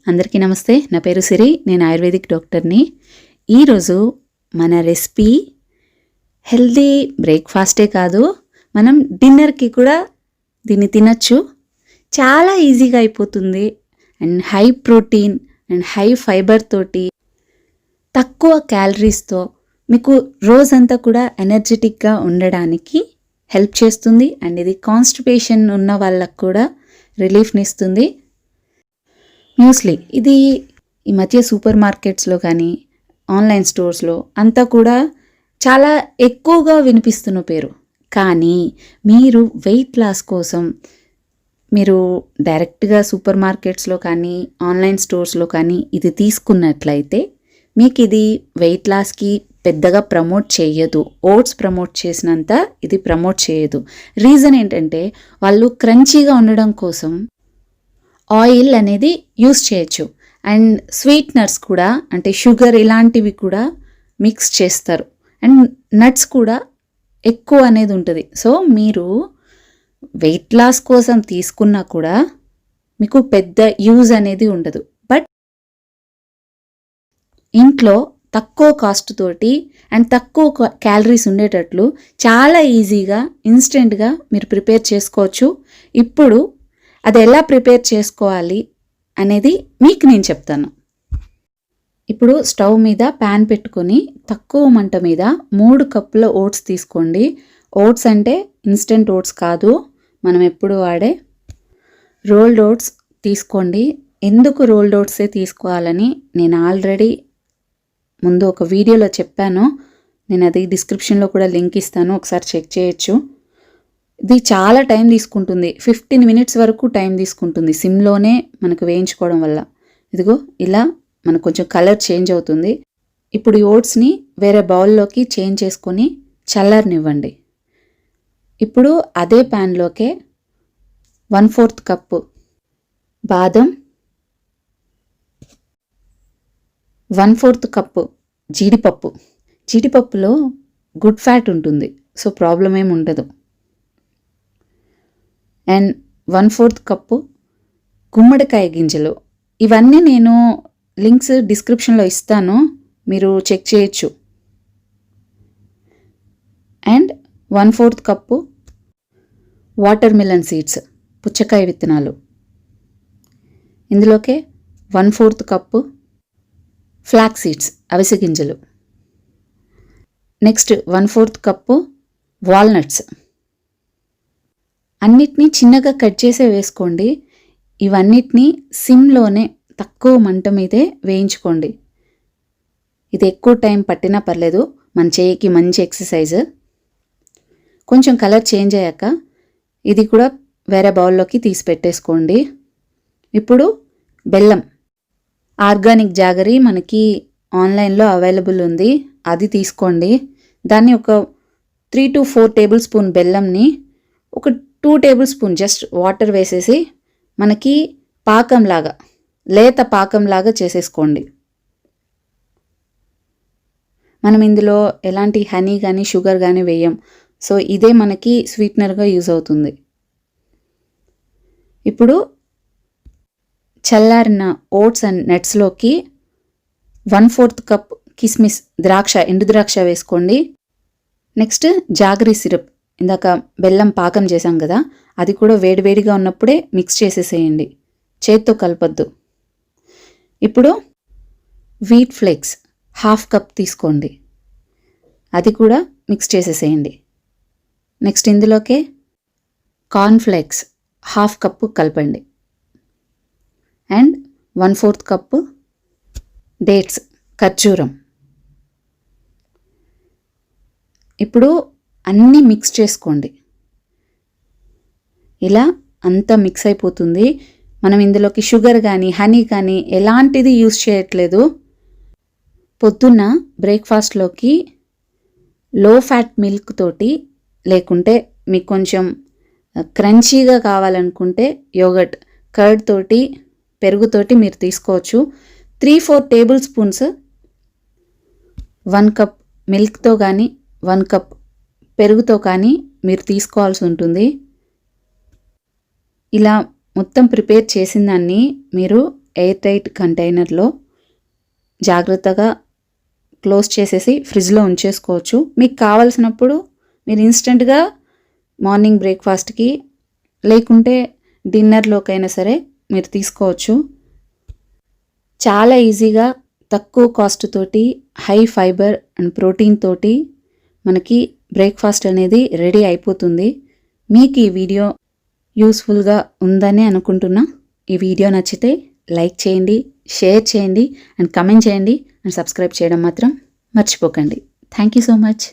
అందరికీ నమస్తే. నా పేరు సిరి. నేను ఆయుర్వేదిక్ డాక్టర్ని. ఈరోజు మన రెసిపీ హెల్దీ బ్రేక్ఫాస్టే కాదు, మనం డిన్నర్కి కూడా దీన్ని తినచ్చు. చాలా ఈజీగా అయిపోతుంది and high protein and high fibre తోటి తక్కువ క్యాలరీస్తో మీకు రోజంతా కూడా ఎనర్జెటిక్గా ఉండడానికి హెల్ప్ చేస్తుంది. అండ్ ఇది కాన్స్టిపేషన్ ఉన్న వాళ్ళకు కూడా రిలీఫ్ని ఇస్తుంది. మ్యూస్లీ ఇది ఈ మధ్య సూపర్ మార్కెట్స్లో కానీ ఆన్లైన్ స్టోర్స్లో అంతా కూడా చాలా ఎక్కువగా వినిపిస్తున్న పేరు. కానీ మీరు వెయిట్ లాస్ కోసం మీరు డైరెక్ట్గా సూపర్ మార్కెట్స్లో కానీ ఆన్లైన్ స్టోర్స్లో కానీ ఇది తీసుకున్నట్లయితే మీకు ఇది వెయిట్ లాస్కి పెద్దగా ప్రమోట్ చేయదు. ఓట్స్ ప్రమోట్ చేసినంత ఇది ప్రమోట్ చేయదు. రీజన్ ఏంటంటే వాళ్ళు క్రంచీగా ఉండడం కోసం ఆయిల్ అనేది యూస్ చేయొచ్చు అండ్ స్వీట్నర్స్ కూడా అంటే షుగర్ ఇలాంటివి కూడా మిక్స్ చేస్తారు అండ్ నట్స్ కూడా ఎక్కువ అనేది ఉంటుంది. సో మీరు వెయిట్ లాస్ కోసం తీసుకున్నా కూడా మీకు పెద్ద యూజ్ అనేది ఉండదు. బట్ ఇంట్లో తక్కువ కాస్ట్ తోటి అండ్ తక్కువ క్యాలరీస్ ఉండేటట్లు చాలా ఈజీగా ఇన్స్టెంట్గా మీరు ప్రిపేర్ చేసుకోవచ్చు. ఇప్పుడు అది ఎలా ప్రిపేర్ చేసుకోవాలి అనేది మీకు నేను చెప్తాను. ఇప్పుడు స్టవ్ మీద ప్యాన్ పెట్టుకొని తక్కువ మంట మీద 3 కప్పుల ఓట్స్ తీసుకోండి. ఓట్స్ అంటే ఇన్స్టెంట్ ఓట్స్ కాదు, మనం ఎప్పుడు వాడే రోల్డ్ ఓట్స్ తీసుకోండి. ఎందుకు రోల్డ్ ఓట్సే తీసుకోవాలని నేను ఆల్రెడీ ముందు ఒక వీడియోలో చెప్పాను. నేను అది డిస్క్రిప్షన్లో కూడా లింక్ ఇస్తాను, ఒకసారి చెక్ చేయొచ్చు. ఇది చాలా టైం తీసుకుంటుంది, 15 మినిట్స్ వరకు టైం తీసుకుంటుంది సిమ్లోనే మనకు వేయించుకోవడం వల్ల. ఇదిగో ఇలా మనకు కొంచెం కలర్ చేంజ్ అవుతుంది. ఇప్పుడు ఈ ఓట్స్ని వేరే బౌల్లోకి చేంజ్ చేసుకొని చల్లారనివ్వండి. ఇప్పుడు అదే ప్యాన్లోకే 1/4 కప్పు బాదం, 1/4 కప్పు జీడిపప్పు. జీడిపప్పులో గుడ్ ఫ్యాట్ ఉంటుంది, సో ప్రాబ్లం ఏమి ఉండదు. అండ్ 1/4 కప్పు గుమ్మడికాయ గింజలు. ఇవన్నీ నేను లింక్స్ డిస్క్రిప్షన్లో ఇస్తాను, మీరు చెక్ చేయొచ్చు. And 1/4 cup water melon seeds, పుచ్చకాయ విత్తనాలు. ఇందులోకే 1/4 కప్పు ఫ్లాక్స్ సీడ్స్, అవిసె గింజలు. Next 1/4 cup walnuts. అన్నిటినీ చిన్నగా కట్ చేసే వేసుకోండి. ఇవన్నిటినీ సిమ్లోనే తక్కువ మంట మీదే వేయించుకోండి. ఇది ఎక్కువ టైం పట్టినా పర్లేదు, మన చేయికి మంచి ఎక్సర్సైజ్. కొంచెం కలర్ చేంజ్ అయ్యాక ఇది కూడా వేరే బౌల్లోకి తీసి పెట్టేసుకోండి. ఇప్పుడు బెల్లం, ఆర్గానిక్ జాగరీ మనకి ఆన్లైన్లో అవైలబుల్ ఉంది, అది తీసుకోండి. దాన్ని ఒక 3 to 4 టేబుల్ స్పూన్ బెల్లంని ఒక 2 టేబుల్ స్పూన్ జస్ట్ వాటర్ వేసేసి మనకి పాకంలాగా, లేత పాకంలాగా చేసేసుకోండి. మనం ఇందులో ఎలాంటి హనీ కానీ షుగర్ కానీ వేయం, సో ఇదే మనకి స్వీట్నర్గా యూజ్ అవుతుంది. ఇప్పుడు చల్లారిన ఓట్స్ అండ్ నట్స్లోకి 1/4 కప్ కిస్మిస్, ద్రాక్ష, ఎండు ద్రాక్ష వేసుకోండి. నెక్స్ట్ జాగరీ సిరప్, ఇందాక బెల్లం పాకం చేసాం కదా, అది కూడా వేడివేడిగా ఉన్నప్పుడే మిక్స్ చేసేసేయండి, చేత్తో కలపొద్దు. ఇప్పుడు వీట్ ఫ్లేక్స్ 1/2 కప్ తీసుకోండి, అది కూడా మిక్స్ చేసేసేయండి. నెక్స్ట్ ఇందులోకే కార్న్ ఫ్లేక్స్ 1/2 కప్పు కలపండి. అండ్ 1/4 కప్పు డేట్స్, ఖర్జూరం. ఇప్పుడు అన్నీ మిక్స్ చేసుకోండి. ఇలా అంతా మిక్స్ అయిపోతుంది. మనం ఇందులోకి షుగర్ కానీ హనీ కానీ ఎలాంటిది యూస్ చేయట్లేదు. పొద్దున్న బ్రేక్ఫాస్ట్లోకి లో ఫ్యాట్ మిల్క్ తోటి, లేకుంటే మీకు కొంచెం క్రంచీగా కావాలనుకుంటే యోగర్ట్, కర్డ్ తోటి, పెరుగుతోటి మీరు తీసుకోవచ్చు. 3-4 టేబుల్ స్పూన్స్ 1 కప్ మిల్క్తో కానీ 1 కప్ పెరుగుతో కానీ మీరు తీసుకోవాల్సి ఉంటుంది. ఇలా మొత్తం ప్రిపేర్ చేసిన దాన్ని మీరు ఎయిర్ టైట్ కంటైనర్లో జాగ్రత్తగా క్లోజ్ చేసేసి ఫ్రిడ్జ్లో ఉంచేసుకోవచ్చు. మీకు కావాల్సినప్పుడు మీరు ఇన్స్టెంట్గా మార్నింగ్ బ్రేక్ఫాస్ట్కి లేకుంటే డిన్నర్లోకైనా సరే మీరు తీసుకోవచ్చు. చాలా ఈజీగా తక్కువ కాస్ట్ తోటి హై ఫైబర్ అండ్ ప్రోటీన్ తోటి మనకి బ్రేక్ఫాస్ట్ అనేది రెడీ అయిపోతుంది. మీకు ఈ వీడియో యూస్ఫుల్గా ఉందని అనుకుంటున్నా. ఈ వీడియో నచ్చితే లైక్ చేయండి, షేర్ చేయండి అండ్ కమెంట్ చేయండి అండ్ సబ్స్క్రైబ్ చేయడం మాత్రం మర్చిపోకండి. Thank you so much.